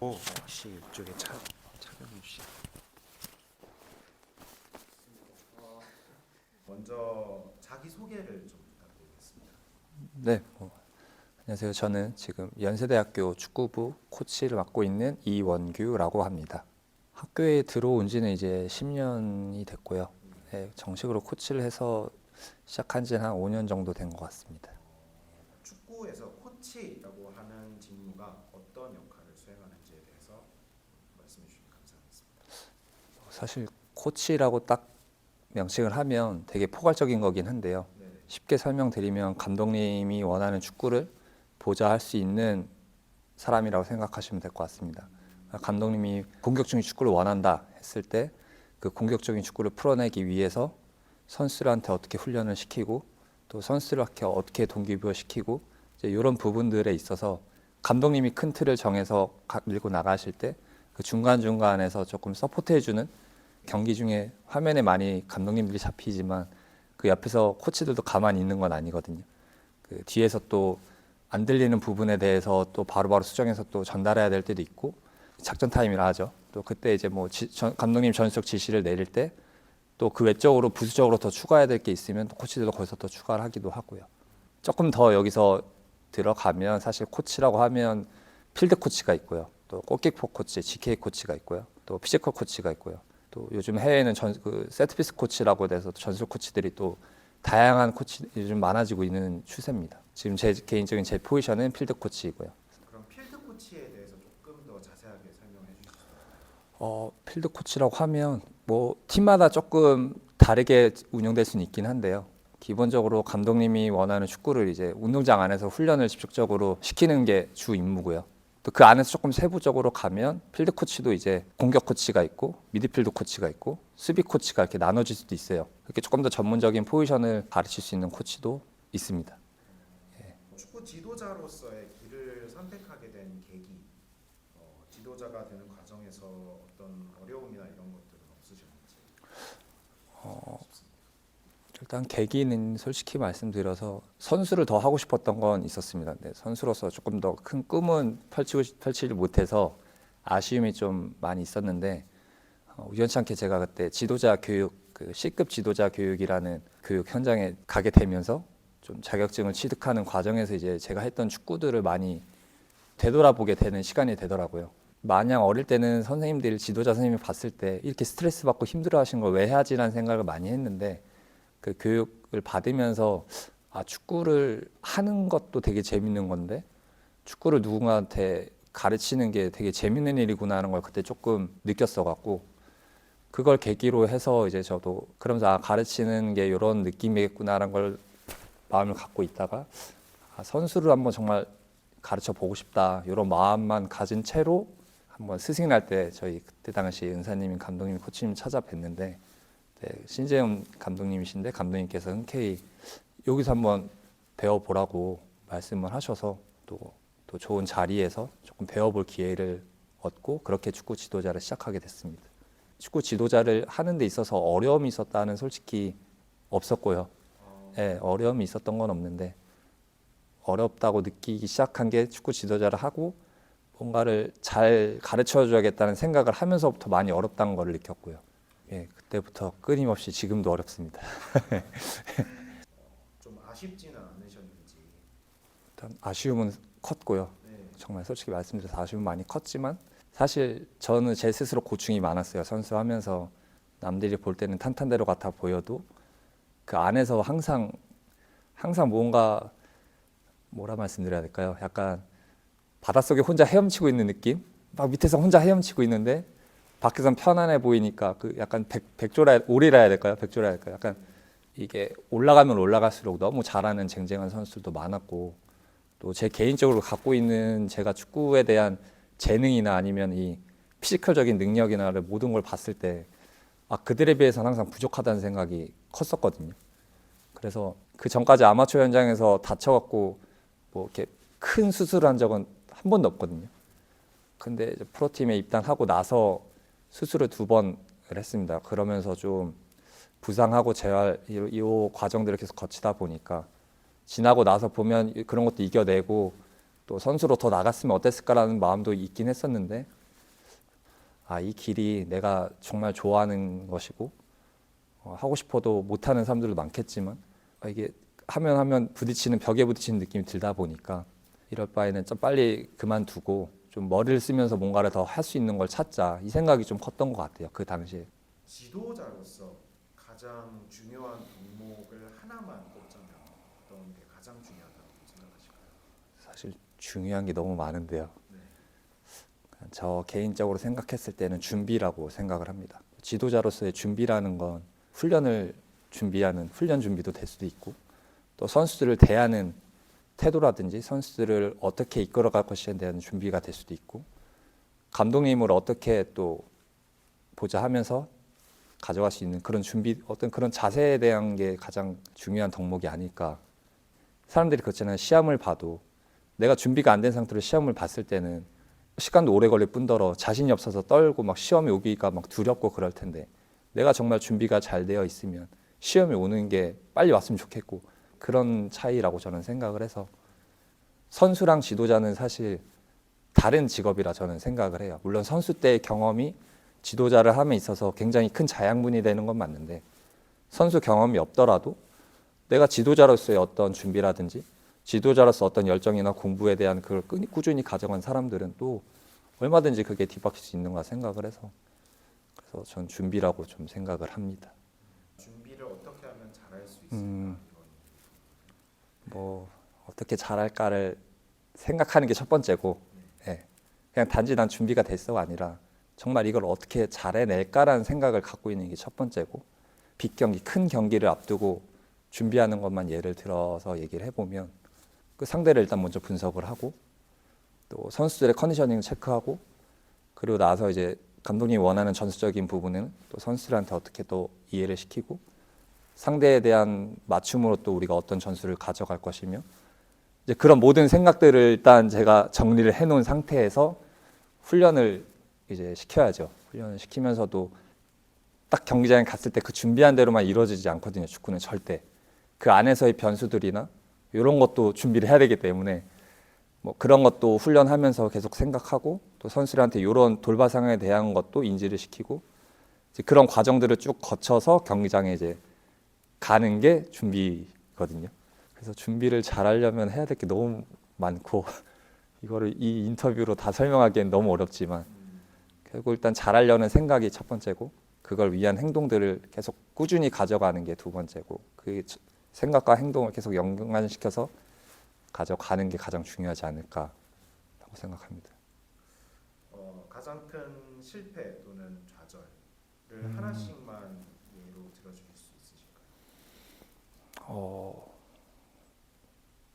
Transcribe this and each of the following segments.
혹시 이쪽에 착용해 주시죠. 먼저 자기 소개를 좀 부탁드리겠습니다. 네, 안녕하세요. 저는 지금 연세대학교 축구부 코치를 맡고 있는 이원규라고 합니다. 학교에 들어온 지는 이제 10년이 됐고요. 네, 정식으로 코치를 해서 시작한 지는 한 5년 정도 된 것 같습니다. 축구에서 코치라고 하는 직무가 어떤 역할을 수행하는지에 대해서 말씀해 주시면 감사하겠습니다. 사실 코치라고 딱 명칭을 하면 되게 포괄적인 거긴 한데요. 네. 쉽게 설명드리면 감독님이 원하는 축구를 보자 할 수 있는 사람이라고 생각하시면 될 것 같습니다. 감독님이 공격적인 축구를 원한다 했을 때 그 공격적인 축구를 풀어내기 위해서 선수들한테 어떻게 훈련을 시키고 또 선수들한테 어떻게 동기부여시키고 이제 이런 부분들에 있어서 감독님이 큰 틀을 정해서 밀고 나가실 때 그 중간중간에서 조금 서포트해주는 경기 중에 화면에 많이 감독님들이 잡히지만 그 옆에서 코치들도 가만히 있는 건 아니거든요. 그 뒤에서 또 안 들리는 부분에 대해서 또 바로바로 수정해서 또 전달해야 될 때도 있고 작전 타임이라 하죠. 또 그때 이제 뭐 감독님 전술적 지시를 내릴 때 또 그 외적으로 부수적으로 더 추가해야 될 게 있으면 코치들도 거기서 더 추가를 하기도 하고요. 조금 더 여기서 들어가면 사실 코치라고 하면 필드 코치가 있고요. 또 골키퍼 코치, GK 코치가 있고요. 또 피지컬 코치가 있고요. 또 요즘 해외에는 세트피스 코치라고 돼서 전술 코치들이 또 다양한 코치 요즘 많아지고 있는 추세입니다. 지금 제 개인적인 제 포지션은 필드 코치이고요. 그럼 필드 코치에 대해서 조금 더 자세하게 설명해 주실 수 있을까요? 필드 코치라고 하면 뭐 팀마다 조금 다르게 운영될 수는 있긴 한데요. 기본적으로 감독님이 원하는 축구를 이제 운동장 안에서 훈련을 집중적으로 시키는 게 주 임무고요. 또 그 안에서 조금 세부적으로 가면 필드 코치도 이제 공격 코치가 있고 미드필드 코치가 있고 수비 코치가 이렇게 나눠질 수도 있어요. 이렇게 조금 더 전문적인 포지션을 가르칠 수 있는 코치도 있습니다. 축구 지도자로서의 길을 선택하게 된 계기, 지도자가 되는 과정에서 어떤 어려움이나 이런 것들은 없으셨는지 싶습니다. 일단 계기는 솔직히 말씀드려서 선수를 더 하고 싶었던 건 있었습니다. 근데 선수로서 조금 더 큰 꿈은 펼치지 못해서 아쉬움이 좀 많이 있었는데 우연찮게 제가 그때 지도자 교육, 그 C급 지도자 교육이라는 교육 현장에 가게 되면서 좀 자격증을 취득하는 과정에서 이제 제가 했던 축구들을 많이 되돌아보게 되는 시간이 되더라고요. 마냥 어릴 때는 선생님들, 지도자 선생님이 봤을 때 이렇게 스트레스 받고 힘들어하시는 걸 왜 해야지라는 생각을 많이 했는데 그 교육을 받으면서 축구를 하는 것도 되게 재밌는 건데 축구를 누군가한테 가르치는 게 되게 재밌는 일이구나 하는 걸 그때 조금 느꼈어 갖고 그걸 계기로 해서 이제 저도 그러면서 가르치는 게 이런 느낌이겠구나라는 걸 마음을 갖고 있다가 선수를 한번 정말 가르쳐 보고 싶다 이런 마음만 가진 채로 한번 스승 날 때 저희 그때 당시 은사님인 감독님 코치님 찾아뵀는데 네, 신재훈 감독님이신데 감독님께서 흔쾌히 여기서 한번 배워보라고 말씀을 하셔서 또 좋은 자리에서 조금 배워볼 기회를 얻고 그렇게 축구 지도자를 시작하게 됐습니다. 축구 지도자를 하는 데 있어서 어려움이 있었다는 솔직히 없었고요. 네, 어려움이 있었던 건 없는데 어렵다고 느끼기 시작한 게 축구 지도자를 하고 뭔가를 잘 가르쳐 줘야겠다는 생각을 하면서부터 많이 어렵다는 걸 느꼈고요. 예, 그때부터 끊임없이 지금도 어렵습니다. 좀 아쉽지는 않으셨는지. 일단 아쉬움은 컸고요. 네. 정말 솔직히 말씀드려서 아쉬움은 많이 컸지만 사실 저는 제 스스로 고충이 많았어요. 선수하면서 남들이 볼 때는 탄탄대로 같아 보여도 그 안에서 항상 뭔가 뭐라 말씀드려야 될까요? 약간 바닷속에 혼자 헤엄치고 있는 느낌? 막 밑에서 혼자 헤엄치고 있는데 밖에선 편안해 보이니까 그 약간 백조라 오리라 해야 될까요? 백조라 해야 될까요? 약간 이게 올라가면 올라갈수록 너무 잘하는 쟁쟁한 선수들도 많았고 또 제 개인적으로 갖고 있는 제가 축구에 대한 재능이나 아니면 이 피지컬적인 능력이나 모든 걸 봤을 때 그들에 비해서는 항상 부족하다는 생각이 컸었거든요. 그래서 그 전까지 아마추어 현장에서 다쳐갖고 뭐 이렇게 큰 수술을 한 적은 한 번도 없거든요. 근데 이제 프로팀에 입단하고 나서 수술을 2번을 했습니다. 그러면서 좀 부상하고 재활 이 과정들을 계속 거치다 보니까 지나고 나서 보면 그런 것도 이겨내고 또 선수로 더 나갔으면 어땠을까라는 마음도 있긴 했었는데 이 길이 내가 정말 좋아하는 것이고 하고 싶어도 못하는 사람들도 많겠지만 이게 하면 부딪히는 벽에 부딪히는 느낌이 들다 보니까 이럴 바에는 좀 빨리 그만두고 좀 머리를 쓰면서 뭔가를 더 할 수 있는 걸 찾자 이 생각이 좀 컸던 것 같아요. 그 당시에. 지도자로서 가장 중요한 덕목을 하나만 꼽자면 어떤 게 가장 중요하다고 생각하실까요? 사실 중요한 게 너무 많은데요. 네. 저 개인적으로 생각했을 때는 준비라고 생각을 합니다. 지도자로서의 준비라는 건 훈련을 준비하는 훈련 준비도 될 수도 있고 또 선수들을 대하는 태도라든지 선수들을 어떻게 이끌어갈 것에 대한 준비가 될 수도 있고 감독님을 어떻게 또 보자 하면서 가져갈 수 있는 그런 준비 어떤 그런 자세에 대한 게 가장 중요한 덕목이 아닐까. 사람들이 그렇잖아요. 시험을 봐도 내가 준비가 안 된 상태로 시험을 봤을 때는 시간도 오래 걸릴 뿐더러 자신이 없어서 떨고 막 시험이 오기가 막 두렵고 그럴 텐데 내가 정말 준비가 잘 되어 있으면 시험이 오는 게 빨리 왔으면 좋겠고 그런 차이라고 저는 생각을 해서 선수랑 지도자는 사실 다른 직업이라 저는 생각을 해요. 물론 선수 때의 경험이 지도자를 함에 있어서 굉장히 큰 자양분이 되는 건 맞는데 선수 경험이 없더라도 내가 지도자로서의 어떤 준비라든지 지도자로서 어떤 열정이나 공부에 대한 그걸 꾸준히 가져간 사람들은 또 얼마든지 그게 뒤바뀔 수 있는가 생각을 해서 그래서 전 준비라고 좀 생각을 합니다. 준비를 어떻게 하면 잘할 수 있을까? 뭐 어떻게 잘할까를 생각하는 게 첫 번째고 그냥 단지 난 준비가 됐어가 아니라 정말 이걸 어떻게 잘해낼까라는 생각을 갖고 있는 게 첫 번째고 빅경기, 큰 경기를 앞두고 준비하는 것만 예를 들어서 얘기를 해보면 그 상대를 일단 먼저 분석을 하고 또 선수들의 컨디셔닝을 체크하고 그리고 나서 이제 감독님이 원하는 전술적인 부분은 또 선수들한테 어떻게 또 이해를 시키고 상대에 대한 맞춤으로 또 우리가 어떤 전술을 가져갈 것이며 이제 그런 모든 생각들을 일단 제가 정리를 해놓은 상태에서 훈련을 이제 시켜야죠. 훈련을 시키면서도 딱 경기장에 갔을 때 그 준비한 대로만 이루어지지 않거든요. 축구는 절대. 그 안에서의 변수들이나 이런 것도 준비를 해야 되기 때문에 뭐 그런 것도 훈련하면서 계속 생각하고 또 선수들한테 이런 돌발 상황에 대한 것도 인지를 시키고 이제 그런 과정들을 쭉 거쳐서 경기장에 이제 가는 게 준비거든요. 그래서 준비를 잘하려면 해야 될 게 너무 많고 이거를 이 인터뷰로 다 설명하기엔 너무 어렵지만 결국 일단 잘하려는 생각이 첫 번째고 그걸 위한 행동들을 계속 꾸준히 가져가는 게 두 번째고 그 생각과 행동을 계속 연관시켜서 가져가는 게 가장 중요하지 않을까라고 생각합니다. 가장 큰 실패 또는 좌절을 하나씩만 예로 들어주실 수 있으실까요?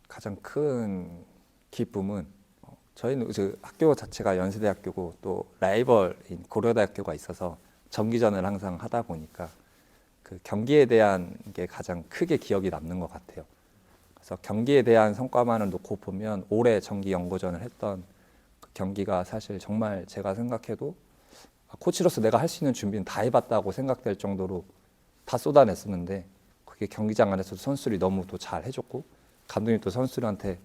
가장 큰 기쁨은 저희는 그 학교 자체가 연세대학교고 또 라이벌인 고려대학교가 있어서 정기전을 항상 하다 보니까 그 경기에 대한 게 가장 크게 기억이 남는 것 같아요. 그래서 경기에 대한 성과만을 놓고 보면 올해 정기 연고전을 했던 그 경기가 사실 정말 제가 생각해도 코치로서 내가 할 수 있는 준비는 다 해봤다고 생각될 정도로 다 쏟아냈었는데 그게 경기장 안에서도 선수들이 너무 또 잘 해줬고 감독님 또 선수들한테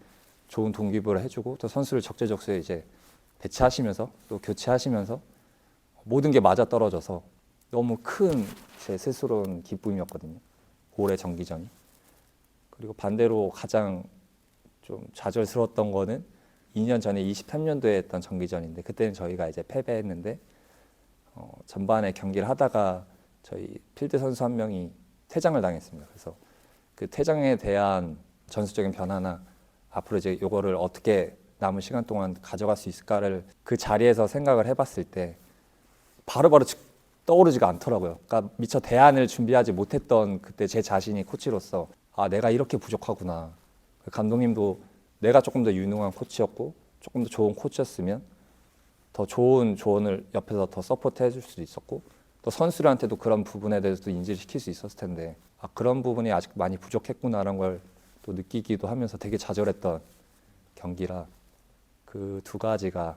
좋은 동기부여를 해주고 또 선수를 적재적소에 이제 배치하시면서 또 교체하시면서 모든 게 맞아 떨어져서 너무 큰 제 스스로는 기쁨이었거든요. 올해 정기전이. 그리고 반대로 가장 좀 좌절스러웠던 거는 2년 전에 23년도에 했던 정기전인데 그때는 저희가 이제 패배했는데 전반에 경기를 하다가 저희 필드 선수 한 명이 퇴장을 당했습니다. 그래서 그 퇴장에 대한 전술적인 변화나 앞으로 이제 요거를 어떻게 남은 시간 동안 가져갈 수 있을까를 그 자리에서 생각을 해봤을 때 바로바로 떠오르지가 않더라고요. 그러니까 미처 대안을 준비하지 못했던 그때 제 자신이 코치로서 내가 이렇게 부족하구나. 감독님도 내가 조금 더 유능한 코치였고 조금 더 좋은 코치였으면 더 좋은 조언을 옆에서 더 서포트 해줄 수도 있었고 또 선수들한테도 그런 부분에 대해서도 인지를 시킬 수 있었을 텐데 그런 부분이 아직 많이 부족했구나라는 걸 또 느끼기도 하면서 되게 좌절했던 경기라 그 두 가지가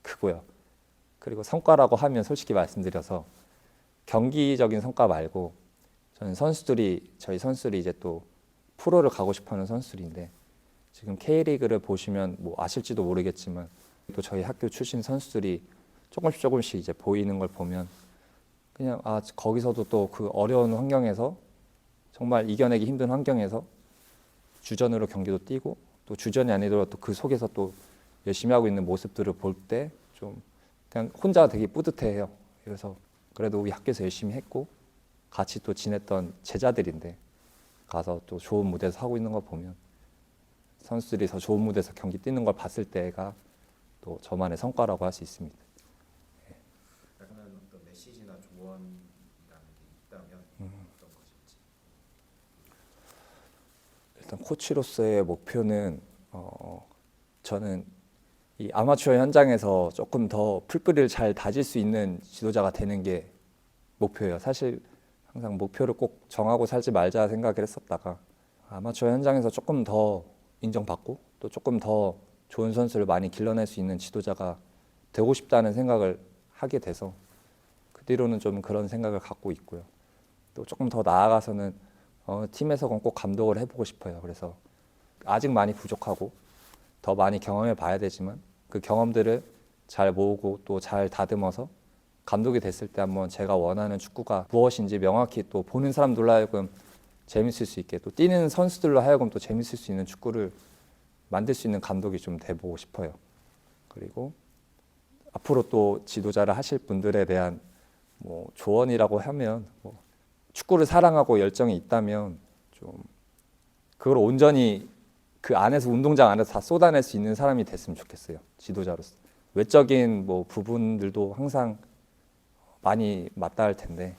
크고요. 그리고 성과라고 하면 솔직히 말씀드려서 경기적인 성과 말고 저희 선수들이 이제 또 프로를 가고 싶어하는 선수들인데 지금 K리그를 보시면 뭐 아실지도 모르겠지만 또 저희 학교 출신 선수들이 조금씩 이제 보이는 걸 보면 그냥 거기서도 또 그 어려운 환경에서 정말 이겨내기 힘든 환경에서 주전으로 경기도 뛰고 또 주전이 아니더라도 또 그 속에서 또 열심히 하고 있는 모습들을 볼 때 좀 그냥 혼자 되게 뿌듯해해요. 그래서 그래도 우리 학교에서 열심히 했고 같이 또 지냈던 제자들인데 가서 또 좋은 무대에서 하고 있는 거 보면 선수들이 더 좋은 무대에서 경기 뛰는 걸 봤을 때가 또 저만의 성과라고 할 수 있습니다. 약간 어떤 메시지나 조언이라는 게 있다면 어떤 것일지. 일단 코치로서의 목표는 저는 이 아마추어 현장에서 조금 더 풀뿌리를 잘 다질 수 있는 지도자가 되는 게 목표예요. 사실 항상 목표를 꼭 정하고 살지 말자 생각을 했었다가 아마추어 현장에서 조금 더 인정받고 또 조금 더 좋은 선수를 많이 길러낼 수 있는 지도자가 되고 싶다는 생각을 하게 돼서 그 뒤로는 좀 그런 생각을 갖고 있고요. 또 조금 더 나아가서는 팀에서 꼭 감독을 해보고 싶어요. 그래서 아직 많이 부족하고 더 많이 경험해 봐야 되지만 그 경험들을 잘 모으고 또 잘 다듬어서 감독이 됐을 때 한번 제가 원하는 축구가 무엇인지 명확히 또 보는 사람들로 하여금 재밌을 수 있게 또 뛰는 선수들로 하여금 또 재밌을 수 있는 축구를 만들 수 있는 감독이 좀 돼보고 싶어요. 그리고 앞으로 또 지도자를 하실 분들에 대한 뭐 조언이라고 하면 뭐 축구를 사랑하고 열정이 있다면 좀 그걸 온전히 그 안에서 운동장 안에서 다 쏟아낼 수 있는 사람이 됐으면 좋겠어요. 지도자로서. 외적인 뭐 부분들도 항상 많이 맞닿을 텐데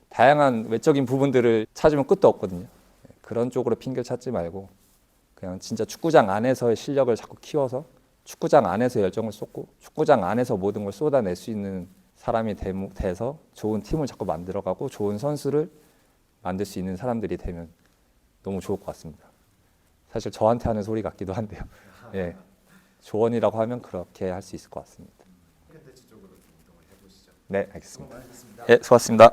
다양한 외적인 부분들을 찾으면 끝도 없거든요. 그런 쪽으로 핑계를 찾지 말고 그냥 진짜 축구장 안에서의 실력을 자꾸 키워서 축구장 안에서 열정을 쏟고 축구장 안에서 모든 걸 쏟아낼 수 있는 사람이 돼서 좋은 팀을 자꾸 만들어가고 좋은 선수를 만들 수 있는 사람들이 되면 너무 좋을 것 같습니다. 사실 저한테 하는 소리 같기도 한데요. 예, 조언이라고 하면 그렇게 할 수 있을 것 같습니다. 콘텐츠 쪽으로 좀 이동을 해보시죠. 네, 알겠습니다. 수고 많으셨습니다. 예, 수고하셨습니다.